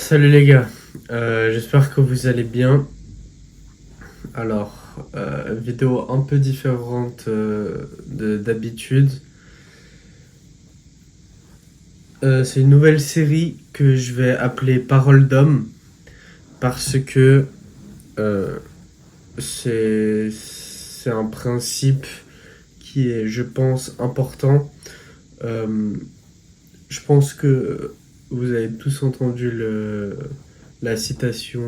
Salut les gars, j'espère que vous allez bien. Alors, vidéo un peu différente d'habitude. C'est une nouvelle série que je vais appeler Parole d'homme parce que euh, c'est un principe qui est, je pense, important. Euh, je pense que vous avez tous entendu la citation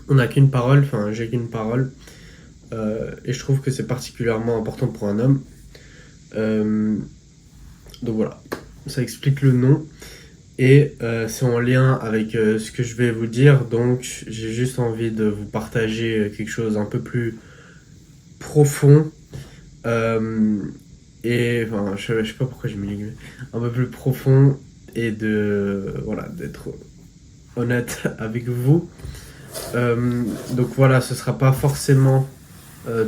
on n'a qu'une parole, enfin j'ai qu'une parole. Et je trouve que c'est particulièrement important pour un homme. Euh, donc voilà, ça explique le nom. Et c'est en lien avec ce que je vais vous dire. Donc j'ai juste envie de vous partager quelque chose un peu plus profond. Euh, et enfin, je sais pas pourquoi j'ai mis les guillemets. Un peu plus profond et voilà, d'être honnête avec vous. Donc voilà, ce sera pas forcément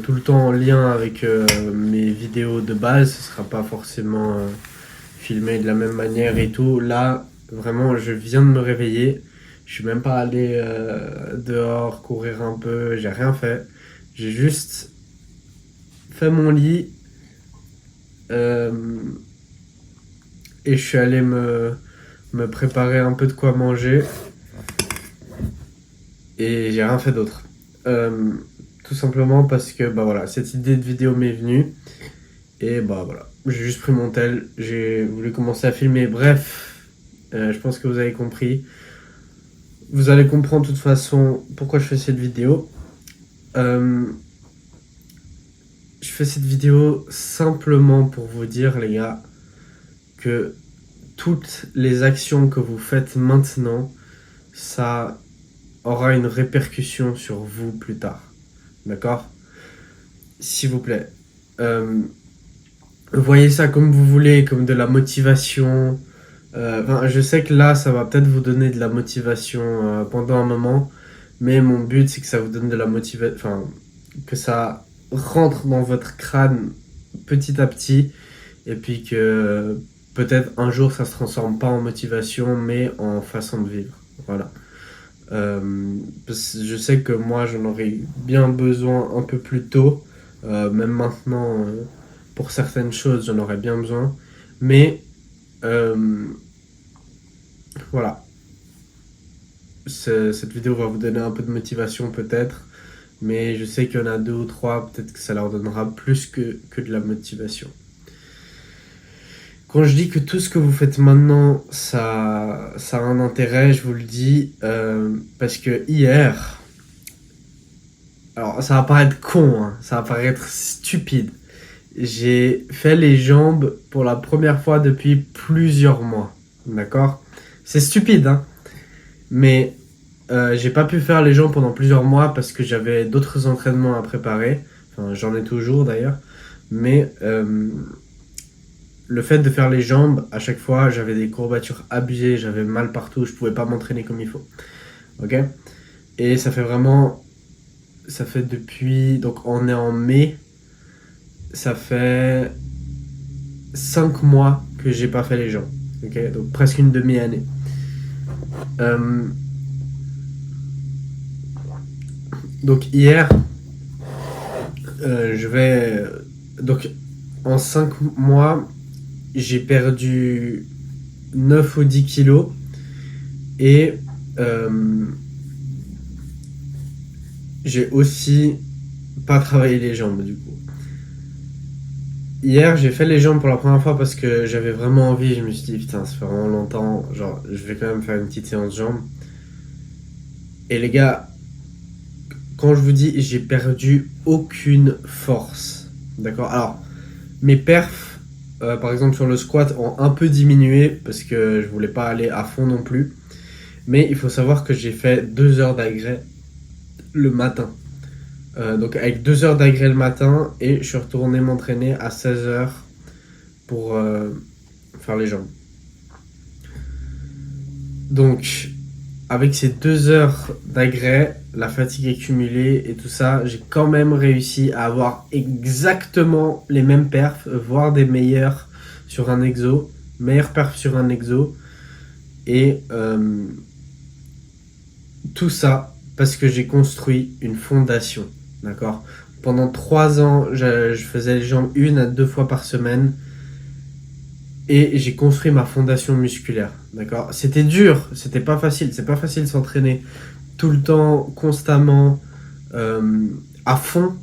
tout le temps en lien avec mes vidéos de base, ce sera pas forcément filmé de la même manière et tout. Là, vraiment, je viens de me réveiller. Je suis même pas allé dehors courir un peu, j'ai rien fait. J'ai juste fait mon lit euh, et je suis allé me préparer un peu de quoi manger et j'ai rien fait d'autre. Euh, Tout simplement parce que bah voilà, cette idée de vidéo m'est venue et bah voilà, j'ai juste pris mon tel, j'ai voulu commencer à filmer. Bref, je pense que vous avez compris. Vous allez comprendre de toute façon pourquoi je fais cette vidéo. Euh, je fais cette vidéo simplement pour vous dire les gars que toutes les actions que vous faites maintenant, ça aura une répercussion sur vous plus tard. D'accord? S'il vous plaît. Euh, Voyez ça comme vous voulez, comme de la motivation. Je sais que là, ça va peut-être vous donner de la motivation pendant un moment, mais mon but, c'est que ça vous donne de la motivation, enfin, que ça rentre dans votre crâne petit à petit, et puis que peut-être un jour, ça se transforme pas en motivation, mais en façon de vivre. Voilà. Je sais que moi, j'en aurais bien besoin un peu plus tôt, même maintenant. Pour certaines choses, j'en aurais bien besoin. Mais euh, voilà, cette vidéo va vous donner un peu de motivation peut-être. Mais je sais qu'il y en a deux ou trois, peut-être que ça leur donnera plus que de la motivation. Quand je dis que tout ce que vous faites maintenant, ça a un intérêt, je vous le dis, parce que hier, alors ça va paraître con, hein, ça va paraître stupide, j'ai fait les jambes pour la première fois depuis plusieurs mois. D'accord? C'est stupide, hein? Mais j'ai pas pu faire les jambes pendant plusieurs mois parce que j'avais d'autres entraînements à préparer. Enfin, j'en ai toujours d'ailleurs. Mais le fait de faire les jambes, à chaque fois, j'avais des courbatures abusées, j'avais mal partout, je pouvais pas m'entraîner comme il faut. Ok? Et ça fait vraiment. Ça fait depuis. Donc, on est en mai. Ça fait 5 mois que j'ai pas fait les jambes. Ok, donc presque une demi-année. Euh, donc hier, je vais. Donc en 5 mois, j'ai perdu 9 ou 10 kilos et j'ai aussi pas travaillé les jambes du coup. Hier, j'ai fait les jambes pour la première fois parce que j'avais vraiment envie. Je me suis dit, putain, ça fait vraiment longtemps. Genre, je vais quand même faire une petite séance jambes. Et les gars, quand je vous dis j'ai perdu aucune force, d'accord? Alors, mes perfs, par exemple sur le squat, ont un peu diminué parce que je voulais pas aller à fond non plus. Mais il faut savoir que j'ai fait 2 heures d'agrès le matin. Donc avec 2 heures d'agrès le matin et je suis retourné m'entraîner à 16 heures pour faire les jambes. Donc avec ces 2 heures d'agrès, la fatigue accumulée et tout ça, j'ai quand même réussi à avoir exactement les mêmes perfs, voire des meilleurs sur un exo, meilleurs perfs sur un exo. Et tout ça parce que j'ai construit une fondation, d'accord? Pendant 3 ans, je faisais les jambes 1 à 2 fois par semaine et j'ai construit ma fondation musculaire, d'accord? C'était dur, c'était pas facile, c'est pas facile de s'entraîner tout le temps, constamment, à fond,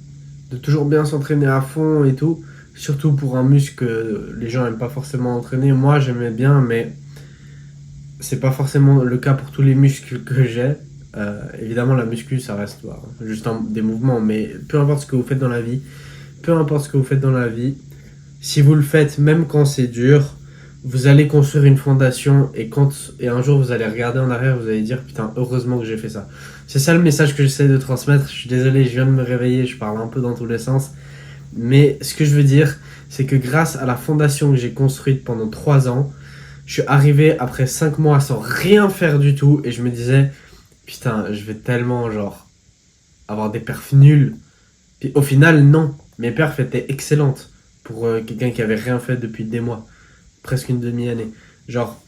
de toujours bien s'entraîner à fond et tout, surtout pour un muscle que les gens n'aiment pas forcément entraîner. Moi, j'aimais bien, mais c'est pas forcément le cas pour tous les muscles que j'ai. Évidemment, la muscu, ça reste juste des mouvements, mais peu importe ce que vous faites dans la vie, peu importe ce que vous faites dans la vie, si vous le faites même quand c'est dur, vous allez construire une fondation et un jour vous allez regarder en arrière, vous allez dire putain, heureusement que j'ai fait ça. C'est ça le message que j'essaie de transmettre. Je suis désolé, je viens de me réveiller, je parle un peu dans tous les sens. Mais ce que je veux dire, c'est que grâce à la fondation que j'ai construite pendant 3 ans, je suis arrivé après 5 mois sans rien faire du tout et je me disais putain, je vais tellement genre avoir des perfs nuls. Puis au final, non. Mes perfs étaient excellentes pour quelqu'un qui avait rien fait depuis des mois, presque une demi-année. Genre,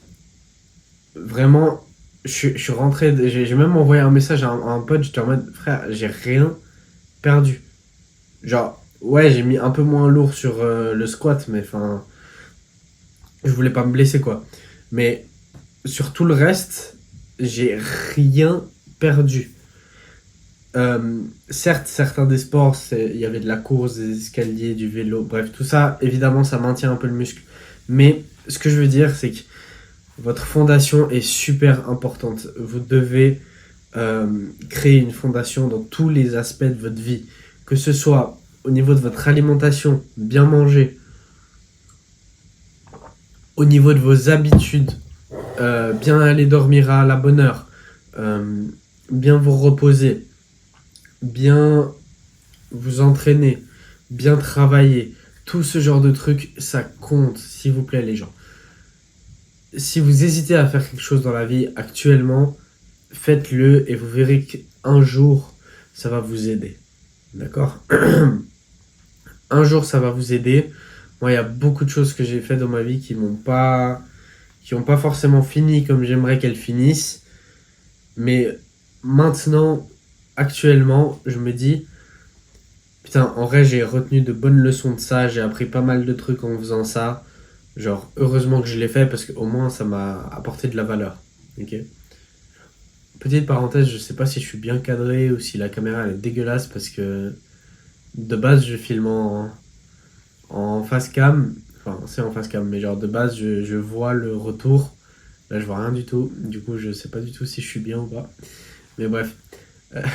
vraiment, je suis rentré, j'ai même envoyé un message à un pote, j'étais en mode, frère, j'ai rien perdu. Genre, ouais, j'ai mis un peu moins lourd sur le squat, mais enfin, je voulais pas me blesser quoi. Mais sur tout le reste, j'ai rien perdu. Certes, certains des sports, il y avait de la course, des escaliers, du vélo, bref, tout ça, évidemment, ça maintient un peu le muscle. Mais ce que je veux dire, c'est que votre fondation est super importante. Vous devez créer une fondation dans tous les aspects de votre vie, que ce soit au niveau de votre alimentation, bien manger, au niveau de vos habitudes, bien aller dormir à la bonne heure, bien vous reposer, bien vous entraîner, bien travailler, tout ce genre de trucs, ça compte, s'il vous plaît les gens. Si vous hésitez à faire quelque chose dans la vie actuellement, faites-le et vous verrez qu'un jour, ça va vous aider. D'accord? Un jour, ça va vous aider. Moi, il y a beaucoup de choses que j'ai fait dans ma vie qui ont pas forcément fini comme j'aimerais qu'elles finissent. Mais maintenant, actuellement, je me dis, putain, en vrai, j'ai retenu de bonnes leçons de ça. J'ai appris pas mal de trucs en faisant ça. Genre, heureusement que je l'ai fait parce qu'au moins, ça m'a apporté de la valeur. Ok? Petite parenthèse, je sais pas si je suis bien cadré ou si la caméra elle est dégueulasse parce que de base, je filme en face cam. Enfin, c'est en face cam, mais genre de base, je vois le retour. Là, je vois rien du tout. Du coup, je sais pas du tout si je suis bien ou pas. Mais bref,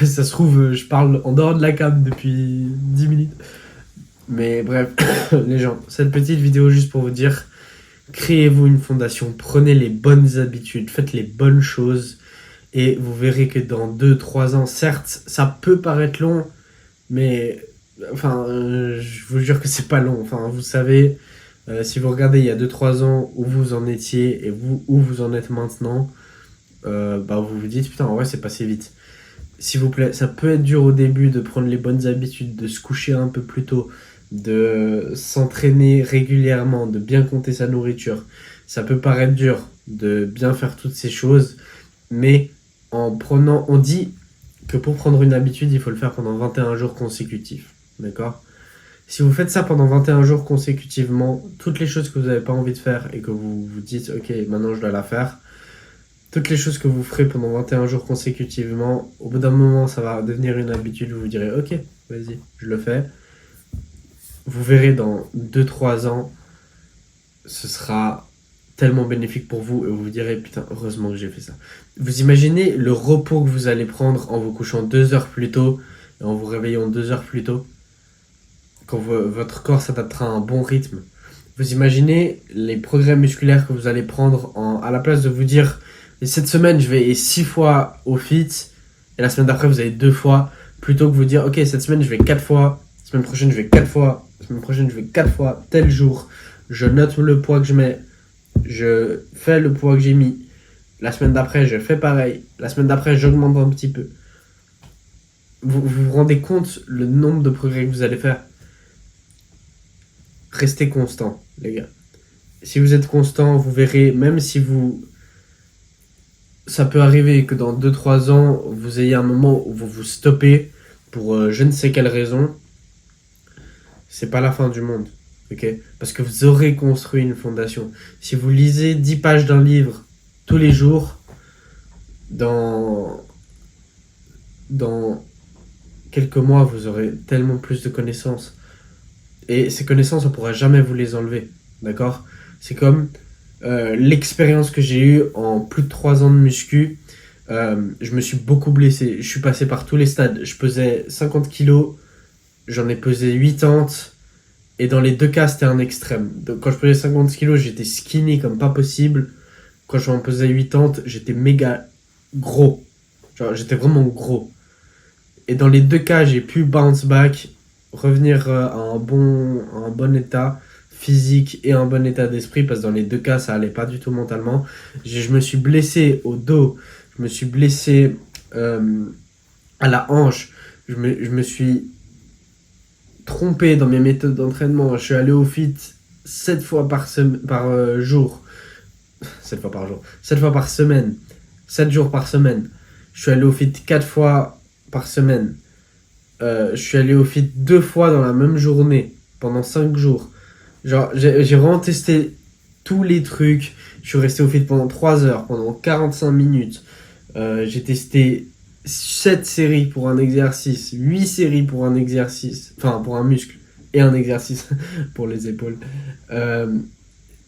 ça se trouve, je parle en dehors de la cam depuis 10 minutes. Mais bref, les gens, cette petite vidéo juste pour vous dire, créez-vous une fondation, prenez les bonnes habitudes, faites les bonnes choses et vous verrez que dans 2 3 ans, certes, ça peut paraître long, mais enfin, je vous jure que c'est pas long. Enfin, vous savez, si vous regardez il y a 2 3 ans où vous en étiez et où vous en êtes maintenant, bah vous vous dites putain, en vrai, c'est passé vite. S'il vous plaît, ça peut être dur au début de prendre les bonnes habitudes, de se coucher un peu plus tôt, de s'entraîner régulièrement, de bien compter sa nourriture. Ça peut paraître dur de bien faire toutes ces choses, mais on dit que pour prendre une habitude, il faut le faire pendant 21 jours consécutifs. D'accord? Si vous faites ça pendant 21 jours consécutivement, toutes les choses que vous n'avez pas envie de faire et que vous vous dites, ok, maintenant je dois la faire, toutes les choses que vous ferez pendant 21 jours consécutivement, au bout d'un moment, ça va devenir une habitude, vous vous direz, ok, vas-y, je le fais. Vous verrez dans 2 3 ans, ce sera tellement bénéfique pour vous et vous vous direz, putain, heureusement que j'ai fait ça. Vous imaginez le repos que vous allez prendre en vous couchant 2 heures plus tôt et en vous réveillant 2 heures plus tôt, quand votre corps s'adaptera à un bon rythme. Vous imaginez les progrès musculaires que vous allez prendre à la place de vous dire, et cette semaine, je vais 6 fois au fit, et la semaine d'après, vous allez 2 fois, plutôt que vous dire, ok, cette semaine, je vais 4 fois, la semaine prochaine, je vais 4 fois, la semaine prochaine, je vais 4 fois, tel jour, je note le poids que je mets, je fais le poids que j'ai mis, la semaine d'après, je fais pareil, la semaine d'après, j'augmente un petit peu. Vous rendez compte le nombre de progrès que vous allez faire? Restez constant, les gars. Si vous êtes constant, vous verrez, même si vous ça peut arriver que dans 2 3 ans, vous ayez un moment où vous vous stoppez pour je ne sais quelle raison. C'est pas la fin du monde. Ok? Parce que vous aurez construit une fondation. Si vous lisez 10 pages d'un livre tous les jours, dans, dans quelques mois, vous aurez tellement plus de connaissances. Et ces connaissances, on ne pourra jamais vous les enlever. D'accord? C'est comme l'expérience que j'ai eue en plus de 3 ans de muscu. Je me suis beaucoup blessé. Je suis passé par tous les stades. Je pesais 50 kilos. J'en ai pesé 80. Et dans les deux cas, c'était un extrême. Donc, quand je pesais 50 kilos, j'étais skinny comme pas possible. Quand je m'en pesais 80, j'étais méga gros. Genre, j'étais vraiment gros. Et dans les deux cas, j'ai pu bounce back, revenir à un bon état physique et un bon état d'esprit, parce que dans les deux cas, ça allait pas du tout mentalement. Je me suis blessé au dos, je me suis blessé euh, à la hanche, je me suis trompé dans mes méthodes d'entraînement. Je suis allé au fit 7 fois par jour. 7 fois par jour. 7 fois par semaine. 7 jours par semaine. Je suis allé au fit 4 fois par semaine. Je suis allé au fit 2 fois dans la même journée. Pendant 5 jours. Genre, j'ai vraiment testé tous les trucs. Je suis resté au fit pendant 3 heures. Pendant 45 minutes. J'ai testé 7 séries pour un exercice. 8 séries pour un exercice. Enfin, pour un muscle. Et un exercice pour les épaules. Euh,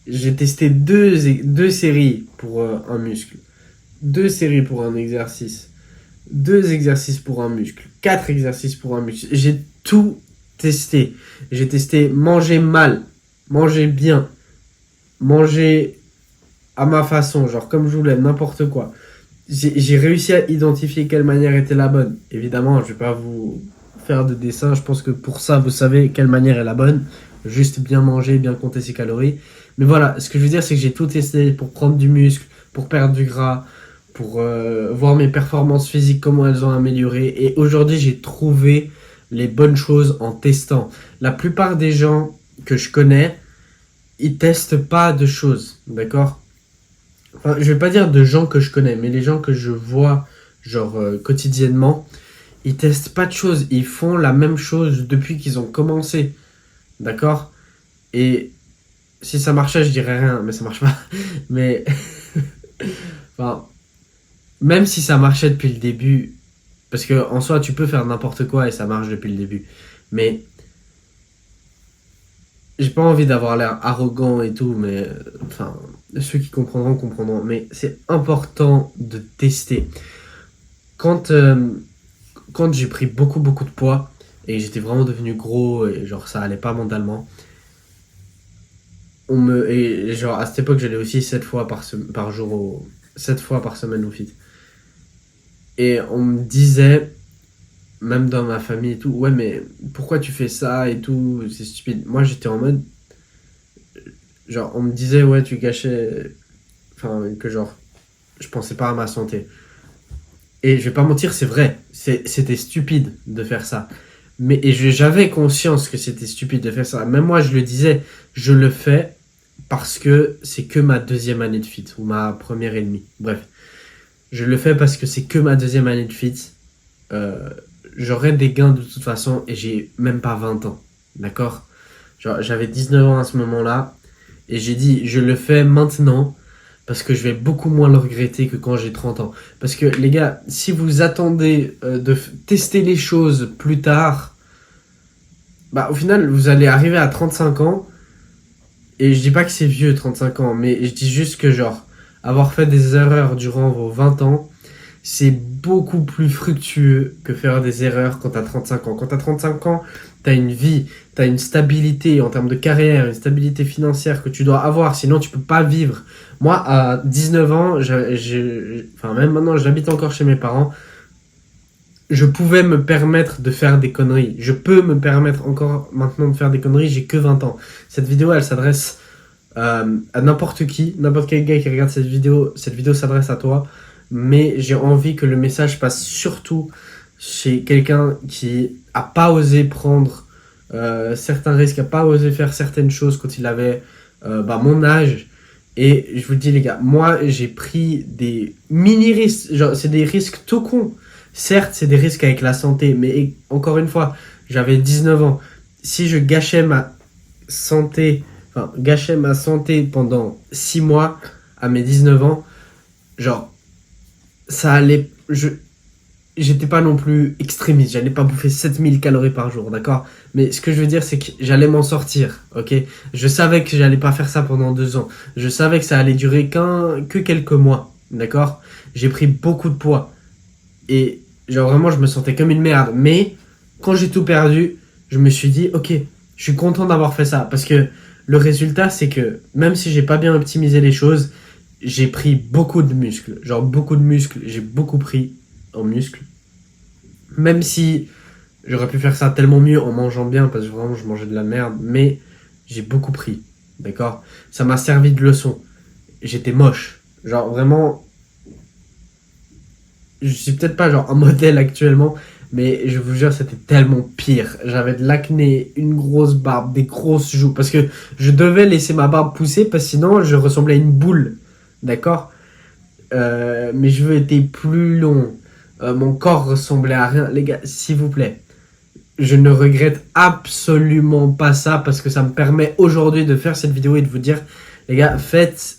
j'ai testé deux séries pour un muscle, 2 séries pour un exercice, 2 exercices pour un muscle, 4 exercices pour un muscle. J'ai tout testé. J'ai testé manger mal, manger bien, manger à ma façon, genre comme je voulais, n'importe quoi. J'ai réussi à identifier quelle manière était la bonne. Évidemment, je vais pas vous faire de dessin. Je pense que pour ça, vous savez quelle manière est la bonne. Juste bien manger, bien compter ses calories. Mais voilà, ce que je veux dire, c'est que j'ai tout testé pour prendre du muscle, pour perdre du gras, pour voir mes performances physiques, comment elles ont amélioré. Et aujourd'hui, j'ai trouvé les bonnes choses en testant. La plupart des gens que je connais, ils testent pas de choses, d'accord? Enfin, je vais pas dire de gens que je connais, mais les gens que je vois, genre quotidiennement, ils testent pas de choses. Ils font la même chose depuis qu'ils ont commencé, d'accord? Et si ça marchait, je dirais rien, mais ça marche pas. Mais, enfin, même si ça marchait depuis le début, parce que en soi, tu peux faire n'importe quoi et ça marche depuis le début. Mais j'ai pas envie d'avoir l'air arrogant et tout, mais enfin, ceux qui comprendront, comprendront. Mais c'est important de tester. Quand, euh, quand j'ai pris beaucoup, beaucoup de poids et j'étais vraiment devenu gros et genre ça allait pas mentalement, et genre à cette époque, j'allais aussi 7 fois par jour, 7 fois par semaine au fit. Et on me disait, même dans ma famille et tout, ouais, mais pourquoi tu fais ça et tout, c'est stupide. Moi, j'étais en mode, genre, on me disait, ouais, tu gâchais, enfin, que genre, je pensais pas à ma santé. Et je vais pas mentir, c'est vrai, c'était stupide de faire ça. Mais j'avais conscience que c'était stupide de faire ça. Même moi, je le disais, je le fais parce que c'est que ma deuxième année de fit, ou ma première et demie. Bref, je le fais parce que c'est que ma deuxième année de fit. Euh, J'aurai des gains de toute façon et j'ai même pas 20 ans. D'accord? Genre, j'avais 19 ans à ce moment-là et j'ai dit, je le fais maintenant parce que je vais beaucoup moins le regretter que quand j'ai 30 ans. Parce que les gars, si vous attendez tester les choses plus tard, bah au final, vous allez arriver à 35 ans et je dis pas que c'est vieux 35 ans, mais je dis juste que genre, avoir fait des erreurs durant vos 20 ans, c'est beaucoup plus fructueux que faire des erreurs quand t'as 35 ans. Quand t'as 35 ans, t'as une vie, t'as une stabilité en termes de carrière, une stabilité financière que tu dois avoir, sinon tu peux pas vivre. Moi, à 19 ans, enfin même maintenant, j'habite encore chez mes parents, je pouvais me permettre de faire des conneries. Je peux me permettre encore maintenant de faire des conneries, j'ai que 20 ans. Cette vidéo, elle s'adresse à n'importe qui, n'importe quel gars qui regarde cette vidéo s'adresse à toi, mais j'ai envie que le message passe surtout chez quelqu'un qui a pas osé prendre certains risques, a pas osé faire certaines choses quand il avait mon âge, Et je vous dis les gars, moi j'ai pris des mini-risques, genre c'est des risques tout cons. Certes, c'est des risques avec la santé, mais encore une fois, j'avais 19 ans. Si je gâchais ma santé, enfin gâchais ma santé pendant 6 mois à mes 19 ans, genre ça allait, j'étais pas non plus extrémiste, j'allais pas bouffer 7000 calories par jour, d'accord? Mais ce que je veux dire, c'est que j'allais m'en sortir, ok? Je savais que j'allais pas faire ça pendant 2 ans. Je savais que ça allait durer que quelques mois, d'accord? J'ai pris beaucoup de poids. Et genre vraiment, je me sentais comme une merde. Mais quand j'ai tout perdu, je me suis dit, ok, je suis content d'avoir fait ça. Parce que le résultat, c'est que même si j'ai pas bien optimisé les choses, j'ai pris beaucoup de muscles. Genre beaucoup de muscles, j'ai beaucoup pris en muscles. Même si j'aurais pu faire ça tellement mieux en mangeant bien, parce que vraiment je mangeais de la merde, mais j'ai beaucoup pris. D'accord? Ça m'a servi de leçon. J'étais moche. Genre vraiment, je suis peut-être pas genre un modèle actuellement, mais je vous jure, c'était tellement pire. J'avais de l'acné, une grosse barbe, des grosses joues, parce que je devais laisser ma barbe pousser, parce que sinon je ressemblais à une boule. D'accord? Mes cheveux étaient plus longs. Mon corps ressemblait à rien. Les gars, s'il vous plaît, je ne regrette absolument pas ça parce que ça me permet aujourd'hui de faire cette vidéo et de vous dire, les gars, faites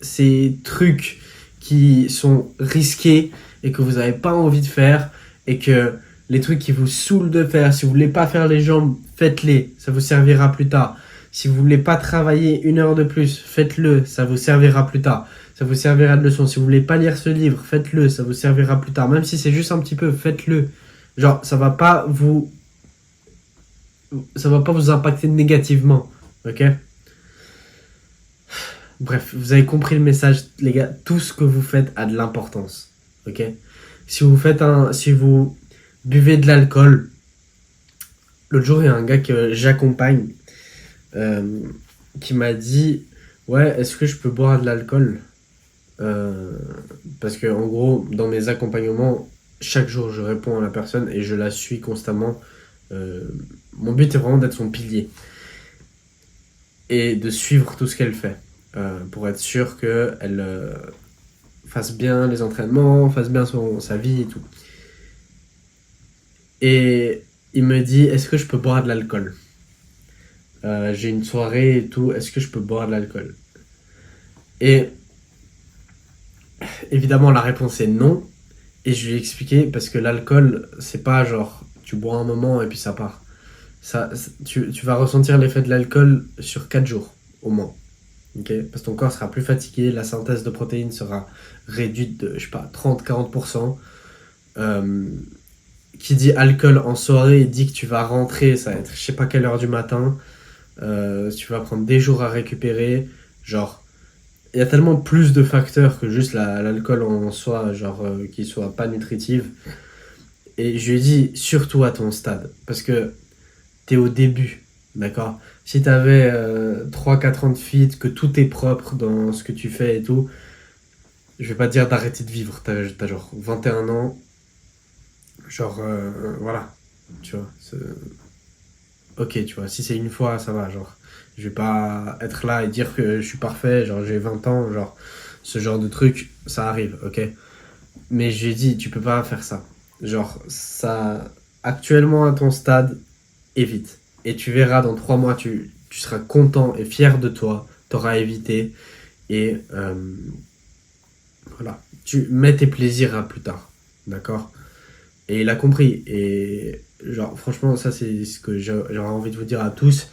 ces trucs qui sont risqués et que vous n'avez pas envie de faire et que les trucs qui vous saoulent de faire, si vous voulez pas faire les jambes, faites-les, ça vous servira plus tard. Si vous voulez pas travailler 1 heure de plus, faites-le, ça vous servira plus tard. Ça vous servira de leçon. Si vous voulez pas lire ce livre, faites-le, ça vous servira plus tard. Même si c'est juste un petit peu, faites-le. Genre, ça va pas vous impacter négativement, ok? Bref, vous avez compris le message, les gars. Tout ce que vous faites a de l'importance, ok? Si vous buvez de l'alcool, l'autre jour il y a un gars que j'accompagne euh, qui m'a dit, ouais, est-ce que je peux boire de l'alcool? Euh, Parce que en gros, dans mes accompagnements, chaque jour je réponds à la personne et je la suis constamment. Euh, Mon but est vraiment d'être son pilier et de suivre tout ce qu'elle fait pour être sûr qu'elle fasse bien les entraînements, fasse bien sa vie et tout. Et il me dit, est-ce que je peux boire de l'alcool? J'ai une soirée et tout, est-ce que je peux boire de l'alcool? Et évidemment, la réponse est non. Et je lui ai expliqué parce que l'alcool, c'est pas genre tu bois un moment et puis ça part. Tu vas ressentir l'effet de l'alcool sur 4 jours au moins. Okay, parce que ton corps sera plus fatigué, la synthèse de protéines sera réduite de, je sais pas, 30-40%. Euh, qui dit alcool en soirée dit que tu vas rentrer, ça va être je sais pas quelle heure du matin. Tu vas prendre des jours à récupérer. Genre, il y a tellement plus de facteurs que juste l'alcool en soi, genre, qui soit pas nutritive. Et je lui ai dit, surtout à ton stade, parce que t'es au début, d'accord? Si t'avais 3-4 ans de fit, que tout est propre dans ce que tu fais et tout, je vais pas te dire d'arrêter de vivre. T'as genre 21 ans, genre, voilà, tu vois. Ok, tu vois, si c'est une fois, ça va, genre. Je vais pas être là et dire que je suis parfait, genre j'ai 20 ans, genre, ce genre de truc, ça arrive, ok? Mais j'ai dit, tu peux pas faire ça. Genre, ça, actuellement à ton stade, évite. Et tu verras, dans 3 mois, tu seras content et fier de toi, t'auras évité. Et voilà, tu mets tes plaisirs à plus tard, d'accord? Et il a compris. Et genre, franchement, ça c'est ce que j'aurais envie de vous dire à tous.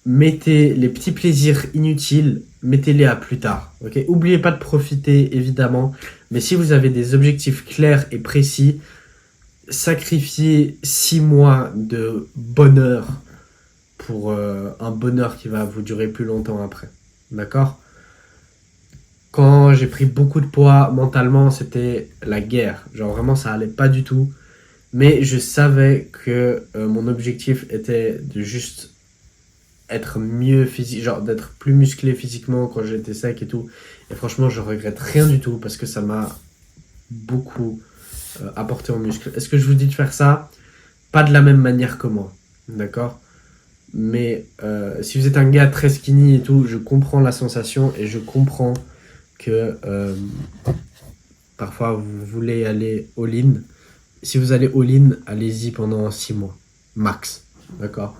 Mettez les petits plaisirs inutiles, mettez-les à plus tard. Ok, oubliez pas de profiter, évidemment. Mais si vous avez des objectifs clairs et précis, sacrifiez 6 mois de bonheur pour un bonheur qui va vous durer plus longtemps après. D'accord? Quand j'ai pris beaucoup de poids mentalement, c'était la guerre. Genre vraiment, ça allait pas du tout. Mais je savais que mon objectif était de juste être mieux physique, genre d'être plus musclé physiquement quand j'étais sec et tout. Et franchement, je regrette rien du tout parce que ça m'a beaucoup apporté en muscle. Est-ce que je vous dis de faire ça? Pas de la même manière que moi, d'accord? Mais si vous êtes un gars très skinny et tout, je comprends la sensation et je comprends que parfois vous voulez aller all-in. Si vous allez all-in, allez-y pendant 6 mois, max. D'accord.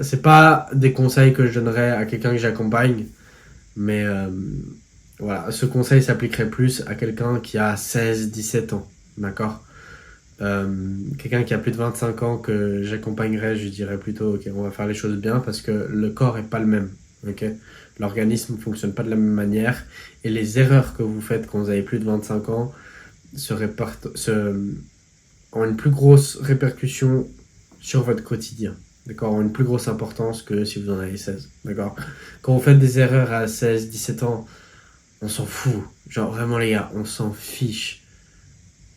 C'est pas des conseils que je donnerais à quelqu'un que j'accompagne, mais voilà, ce conseil s'appliquerait plus à quelqu'un qui a 16, 17 ans. D'accord. Quelqu'un qui a plus de 25 ans que j'accompagnerais, je dirais plutôt ok, on va faire les choses bien parce que le corps est pas le même. Ok, l'organisme ne fonctionne pas de la même manière et les erreurs que vous faites quand vous avez plus de 25 ans ont une plus grosse répercussion sur votre quotidien. D'accord, ont une plus grosse importance que si vous en avez 16. D'accord, quand vous faites des erreurs à 16, 17 ans, on s'en fout. Genre vraiment les gars, on s'en fiche.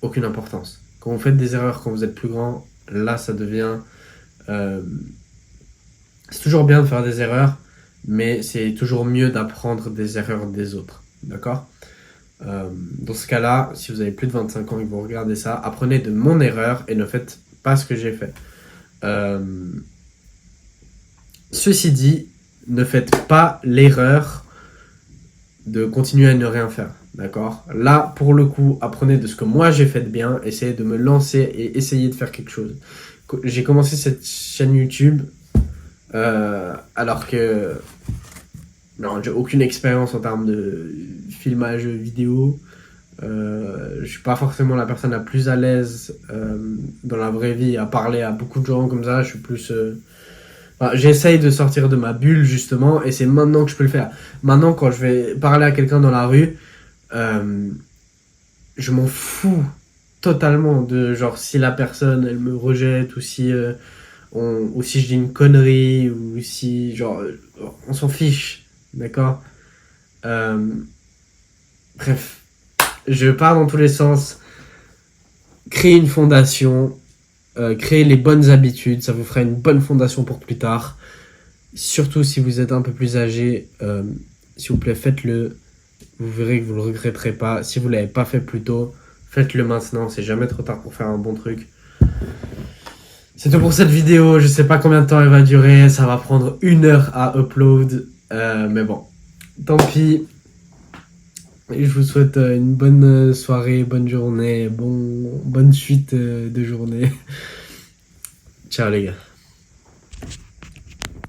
Aucune importance. Quand vous faites des erreurs quand vous êtes plus grand, là ça devient... euh, c'est toujours bien de faire des erreurs, mais c'est toujours mieux d'apprendre des erreurs des autres. D'accord. Dans ce cas-là, si vous avez plus de 25 ans et que vous regardez ça, apprenez de mon erreur et ne faites pas ce que j'ai fait. Euh, Ceci dit, ne faites pas l'erreur de continuer à ne rien faire. D'accord. Là, pour le coup, apprenez de ce que moi j'ai fait de bien, essayez de me lancer et essayez de faire quelque chose. J'ai commencé cette chaîne YouTube alors que non, j'ai aucune expérience en termes de filmage vidéo. Je suis pas forcément la personne la plus à l'aise dans la vraie vie à parler à beaucoup de gens comme ça. Je suis plus enfin, j'essaye de sortir de ma bulle justement et c'est maintenant que je peux le faire. Maintenant quand je vais parler à quelqu'un dans la rue, euh, je m'en fous totalement de genre si la personne elle me rejette ou si ou si je dis une connerie ou si genre on s'en fiche, d'accord. Euh, Bref, je pars dans tous les sens. Créer une fondation, créer les bonnes habitudes, ça vous fera une bonne fondation pour plus tard. Surtout si vous êtes un peu plus âgé, s'il vous plaît, faites-le. Vous verrez que vous ne le regretterez pas. Si vous ne l'avez pas fait plus tôt, faites-le maintenant. C'est jamais trop tard pour faire un bon truc. C'est tout pour cette vidéo. Je sais pas combien de temps elle va durer. Ça va prendre 1 heure à upload. Mais bon, tant pis. Et je vous souhaite une bonne soirée, bonne journée, bonne suite de journée. Ciao les gars.